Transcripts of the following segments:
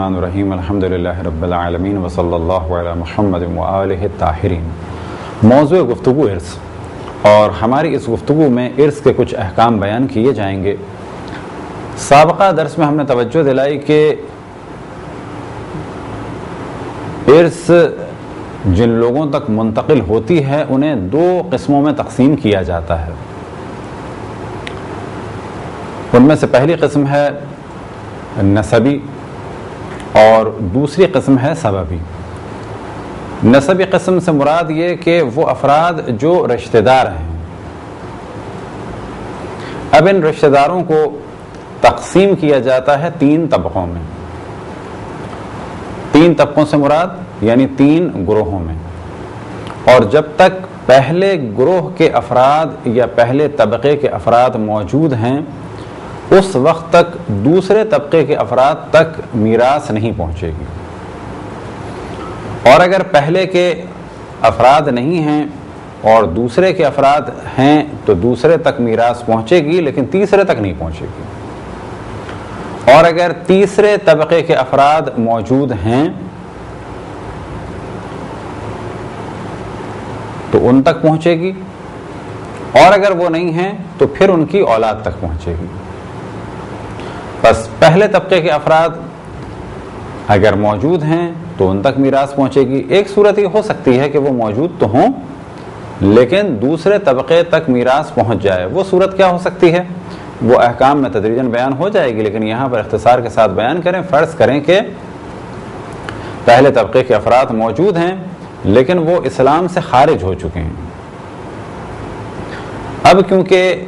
الرحیم الحمدللہ رب العالمین وصلی اللہ علی محمد وآلہ الطاہرین۔ موضوع گفتگو ارث، اور ہماری اس گفتگو میں ارث کے کچھ احکام بیان کیے جائیں گے۔ سابقہ درس میں ہم نے توجہ دلائی کہ ارث جن لوگوں تک منتقل ہوتی ہے انہیں دو قسموں میں تقسیم کیا جاتا ہے۔ ان میں سے پہلی قسم ہے نسبی اور دوسری قسم ہے سببی۔ نسبی قسم سے مراد یہ کہ وہ افراد جو رشتہ دار ہیں۔ اب ان رشتہ داروں کو تقسیم کیا جاتا ہے تین طبقوں میں۔ تین طبقوں سے مراد یعنی تین گروہوں میں، اور جب تک پہلے گروہ کے افراد یا پہلے طبقے کے افراد موجود ہیں اس وقت تک دوسرے طبقے کے افراد تک میراث نہیں پہنچے گی، اور اگر پہلے کے افراد نہیں ہیں اور دوسرے کے افراد ہیں تو دوسرے تک میراث پہنچے گی لیکن تیسرے تک نہیں پہنچے گی، اور اگر تیسرے طبقے کے افراد موجود ہیں تو ان تک پہنچے گی، اور اگر وہ نہیں ہیں تو پھر ان کی اولاد تک پہنچے گی۔ بس پہلے طبقے کے افراد اگر موجود ہیں تو ان تک میراث پہنچے گی۔ ایک صورت یہ ہو سکتی ہے کہ وہ موجود تو ہوں لیکن دوسرے طبقے تک میراث پہنچ جائے۔ وہ صورت کیا ہو سکتی ہے وہ احکام میں تدریجاً بیان ہو جائے گی، لیکن یہاں پر اختصار کے ساتھ بیان کریں۔ فرض کریں کہ پہلے طبقے کے افراد موجود ہیں لیکن وہ اسلام سے خارج ہو چکے ہیں۔ اب کیونکہ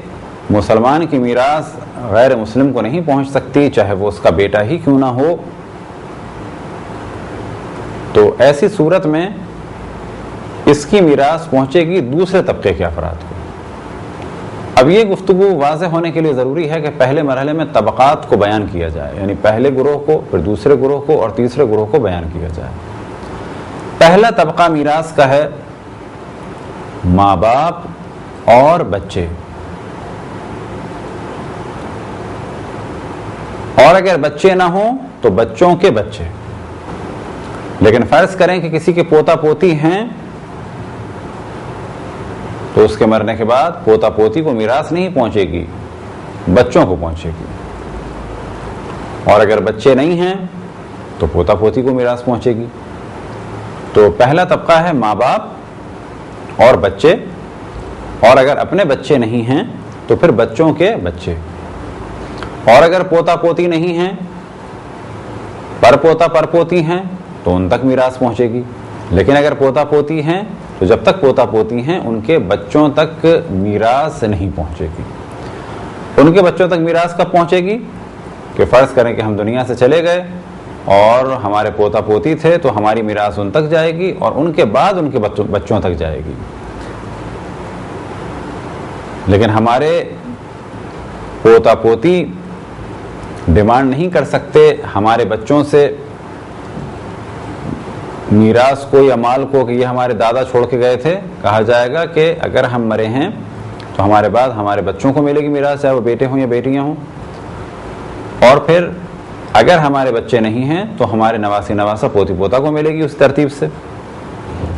مسلمان کی میراث غیر مسلم کو نہیں پہنچ سکتی، چاہے وہ اس کا بیٹا ہی کیوں نہ ہو، تو ایسی صورت میں اس کی میراث پہنچے گی دوسرے طبقے کے افراد کو۔ اب یہ گفتگو واضح ہونے کے لیے ضروری ہے کہ پہلے مرحلے میں طبقات کو بیان کیا جائے، یعنی پہلے گروہ کو، پھر دوسرے گروہ کو اور تیسرے گروہ کو بیان کیا جائے۔ پہلا طبقہ میراث کا ہے ماں باپ اور بچے، اور اگر بچے نہ ہوں تو بچوں کے بچے۔ لیکن فرض کریں کہ کسی کے پوتا پوتی ہیں تو اس کے مرنے کے بعد پوتا پوتی کو میراث نہیں پہنچے گی، بچوں کو پہنچے گی، اور اگر بچے نہیں ہیں تو پوتا پوتی کو میراث پہنچے گی۔ تو پہلا طبقہ ہے ماں باپ اور بچے، اور اگر اپنے بچے نہیں ہیں تو پھر بچوں کے بچے، اور اگر پوتا پوتی نہیں ہیں پر پوتا پر پوتی ہیں تو ان تک میراث پہنچے گی، لیکن اگر پوتا پوتی ہیں تو جب تک پوتا پوتی ہیں ان کے بچوں تک میراث نہیں پہنچے گی۔ ان کے بچوں تک میراث کب پہنچے گی کہ فرض کریں کہ ہم دنیا سے چلے گئے اور ہمارے پوتا پوتی تھے تو ہماری میراث ان تک جائے گی، اور ان کے بعد ان کے بچوں تک جائے گی۔ لیکن ہمارے پوتا پوتی ڈیمانڈ نہیں کر سکتے ہمارے بچوں سے میراث کو یا مال کو کہ یہ ہمارے دادا چھوڑ کے گئے تھے۔ کہا جائے گا کہ اگر ہم مرے ہیں تو ہمارے بعد ہمارے بچوں کو ملے گی میراث، چاہے وہ بیٹے ہوں یا بیٹیاں ہوں، اور پھر اگر ہمارے بچے نہیں ہیں تو ہمارے نواسی نواسا پوتی پوتا کو ملے گی اس ترتیب سے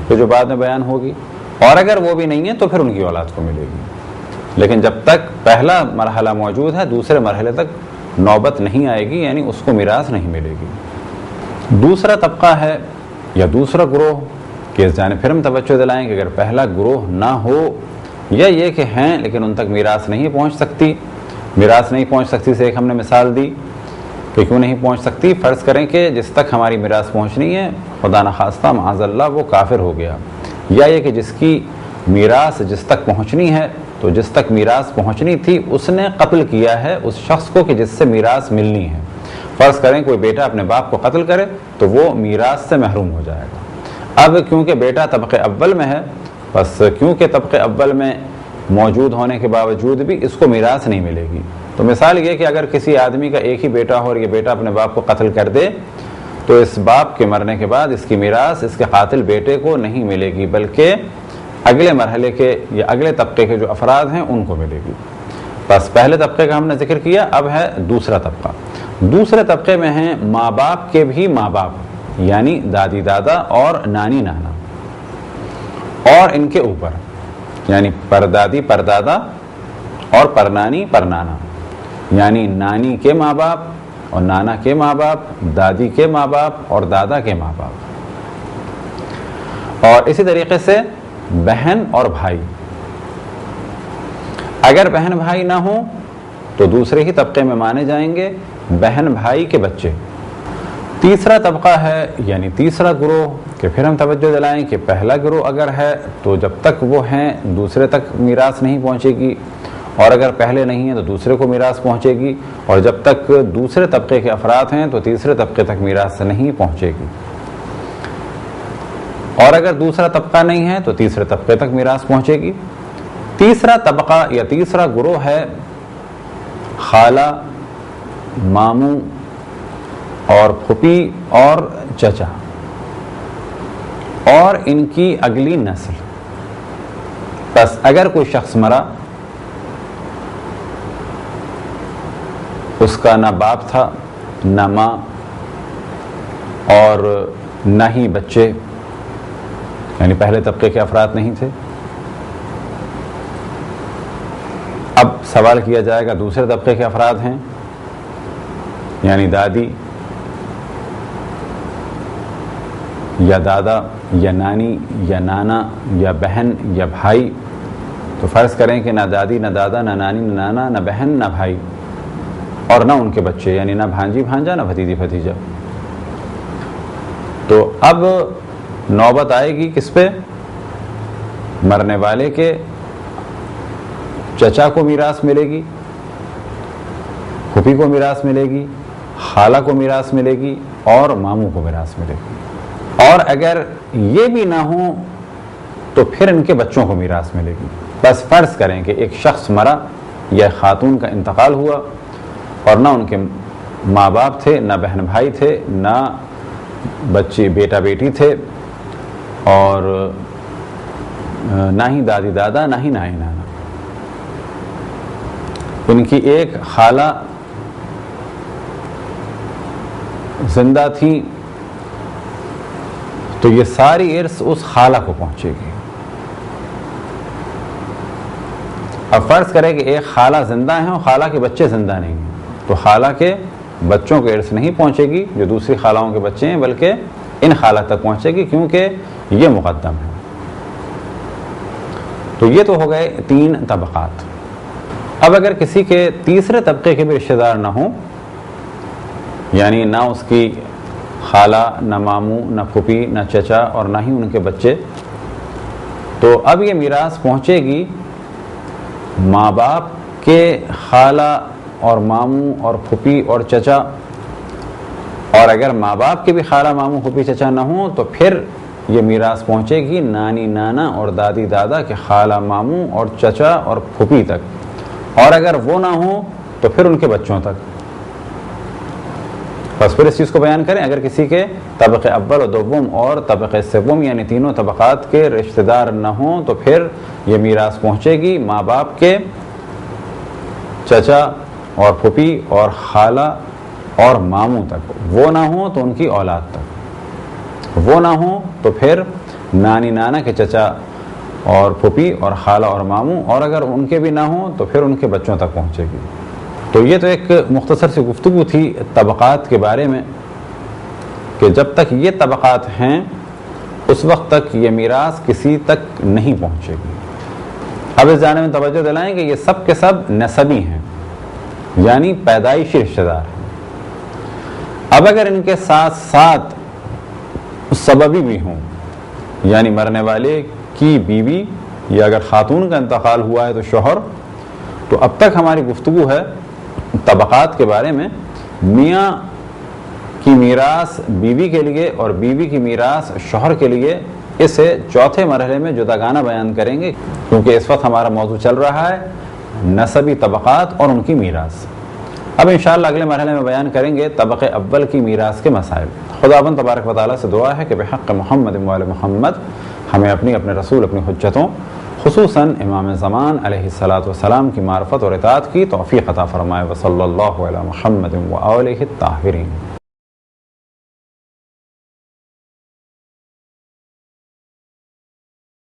جو بعد میں بیان ہوگی، اور اگر وہ بھی نہیں ہیں تو پھر ان کی اولاد کو ملے گی۔ لیکن جب تک پہلا مرحلہ موجود ہے دوسرے مرحلے تک نوبت نہیں آئے گی، یعنی اس کو میراث نہیں ملے گی۔ دوسرا طبقہ ہے یا دوسرا گروہ کہ اس جانب پھر ہم توجہ دلائیں کہ اگر پہلا گروہ نہ ہو یا یہ کہ ہیں لیکن ان تک میراث نہیں پہنچ سکتی۔ میراث نہیں پہنچ سکتی سے ایک ہم نے مثال دی کہ کیوں نہیں پہنچ سکتی۔ فرض کریں کہ جس تک ہماری میراث پہنچنی ہے خدا نخواستہ معاذ اللہ وہ کافر ہو گیا، یا یہ کہ جس کی میراث جس تک پہنچنی ہے تو جس تک میراث پہنچنی تھی اس نے قتل کیا ہے اس شخص کو کہ جس سے میراث ملنی ہے۔ فرض کریں کوئی بیٹا اپنے باپ کو قتل کرے تو وہ میراث سے محروم ہو جائے گا۔ اب کیونکہ بیٹا طبقے اول میں ہے، بس کیونکہ طبقے اول میں موجود ہونے کے باوجود بھی اس کو میراث نہیں ملے گی۔ تو مثال یہ کہ اگر کسی آدمی کا ایک ہی بیٹا ہو اور یہ بیٹا اپنے باپ کو قتل کر دے تو اس باپ کے مرنے کے بعد اس کی میراث اس کے قاتل بیٹے کو نہیں ملے گی، بلکہ اگلے مرحلے کے یا اگلے طبقے کے جو افراد ہیں ان کو ملے گی۔ بس پہلے طبقے کا ہم نے ذکر کیا، اب ہے دوسرا طبقہ۔ دوسرے طبقے میں ہیں ماں باپ کے بھی ماں باپ، یعنی دادی دادا اور نانی نانا، اور ان کے اوپر یعنی پردادی پردادا اور پرنانی پرنانا، یعنی نانی کے ماں باپ اور نانا کے ماں باپ، دادی کے ماں باپ اور دادا کے ماں باپ، اور اسی طریقے سے بہن اور بھائی۔ اگر بہن بھائی نہ ہوں تو دوسرے ہی طبقے میں مانے جائیں گے بہن بھائی کے بچے۔ تیسرا طبقہ ہے یعنی تیسرا گروہ کہ پھر ہم توجہ دلائیں کہ پہلا گروہ اگر ہے تو جب تک وہ ہیں دوسرے تک میراث نہیں پہنچے گی، اور اگر پہلے نہیں ہیں تو دوسرے کو میراث پہنچے گی، اور جب تک دوسرے طبقے کے افراد ہیں تو تیسرے طبقے تک میراث نہیں پہنچے گی، اور اگر دوسرا طبقہ نہیں ہے تو تیسرے طبقے تک میراث پہنچے گی۔ تیسرا طبقہ یا تیسرا گروہ ہے خالہ، ماموں اور پھوپھی اور چچا اور ان کی اگلی نسل۔ بس اگر کوئی شخص مرا، اس کا نہ باپ تھا نہ ماں اور نہ ہی بچے، یعنی پہلے طبقے کے افراد نہیں تھے، اب سوال کیا جائے گا دوسرے طبقے کے افراد ہیں، یعنی دادی یا دادا یا نانی یا نانا یا بہن یا بھائی، تو فرض کریں کہ نہ دادی نہ دادا نہ نانی نہ نانا نہ بہن نہ بھائی، اور نہ ان کے بچے، یعنی نہ بھانجی بھانجا نہ بھتیجی بھتیجا۔ تو اب نوبت آئے گی کس پہ؟ مرنے والے کے چچا کو میراث ملے گی، پھوپھی کو میراث ملے گی، خالہ کو میراث ملے گی اور ماموں کو میراث ملے گی، اور اگر یہ بھی نہ ہوں تو پھر ان کے بچوں کو میراث ملے گی۔ بس فرض کریں کہ ایک شخص مرا یا خاتون کا انتقال ہوا اور نہ ان کے ماں باپ تھے نہ بہن بھائی تھے نہ بچے بیٹا بیٹی تھے اور نہ ہی دادی دادا نہ ہی نانی نانا، ان کی ایک خالہ زندہ تھی تو یہ ساری ارث اس خالہ کو پہنچے گی۔ اب فرض کرے کہ ایک خالہ زندہ ہیں اور خالہ کے بچے زندہ نہیں ہیں، تو خالہ کے بچوں کو ارث نہیں پہنچے گی جو دوسری خالہوں کے بچے ہیں، بلکہ ان خالہ تک پہنچے گی کیونکہ یہ مقدم ہے۔ تو یہ تو ہو گئے 3 طبقات۔ اب اگر کسی کے تیسرے طبقے کے بھی رشتہ دار نہ ہوں، یعنی نہ اس کی خالہ نہ ماموں نہ پھوپھی نہ چچا اور نہ ہی ان کے بچے، تو اب یہ میراث پہنچے گی ماں باپ کے خالہ اور ماموں اور پھوپھی اور چچا، اور اگر ماں باپ کے بھی خالہ ماموں پھوپھی چچا نہ ہوں تو پھر یہ میراث پہنچے گی نانی نانا اور دادی دادا کے خالہ ماموں اور چچا اور پھوپھی تک، اور اگر وہ نہ ہوں تو پھر ان کے بچوں تک۔ بس پھر اس چیز کو بیان کریں، اگر کسی کے طبقے اول و دوم اور طبقے سوم یعنی تینوں طبقات کے رشتہ دار نہ ہوں تو پھر یہ میراث پہنچے گی ماں باپ کے چچا اور پھوپھی اور خالہ اور ماموں تک، وہ نہ ہوں تو ان کی اولاد تک، وہ نہ ہوں تو پھر نانی نانا کے چچا اور پھوپھی اور خالہ اور ماموں، اور اگر ان کے بھی نہ ہوں تو پھر ان کے بچوں تک پہنچے گی۔ تو یہ تو ایک مختصر سی گفتگو تھی طبقات کے بارے میں کہ جب تک یہ طبقات ہیں اس وقت تک یہ میراث کسی تک نہیں پہنچے گی۔ اب اس جانب میں توجہ دلائیں کہ یہ سب کے سب نسبی ہیں، یعنی پیدائشی رشتہ دار ہیں۔ اب اگر ان کے ساتھ ساتھ سببی بھی ہوں، یعنی مرنے والے کی بیوی یا اگر خاتون کا انتقال ہوا ہے تو شوہر، تو اب تک ہماری گفتگو ہے طبقات کے بارے میں۔ میاں کی میراث بیوی کے لیے اور بیوی کی میراث شوہر کے لیے، اسے چوتھے مرحلے میں جداگانہ بیان کریں گے، کیونکہ اس وقت ہمارا موضوع چل رہا ہے نسبی طبقات اور ان کی میراث۔ اب انشاءاللہ اگلے مرحلے میں بیان کریں گے طبقے اول کی میراث کے مسائل۔ خداوند تبارک و تعالیٰ سے دعا ہے کہ بحق محمد و آل محمد ہمیں اپنے رسول اپنی حجتوں خصوصاً امام زمان علیہ الصلاۃ والسلام کی معرفت اور اطاعت کی توفیق عطا فرمائے۔ وصلی اللہ علی محمد و آلہ الطاہرین۔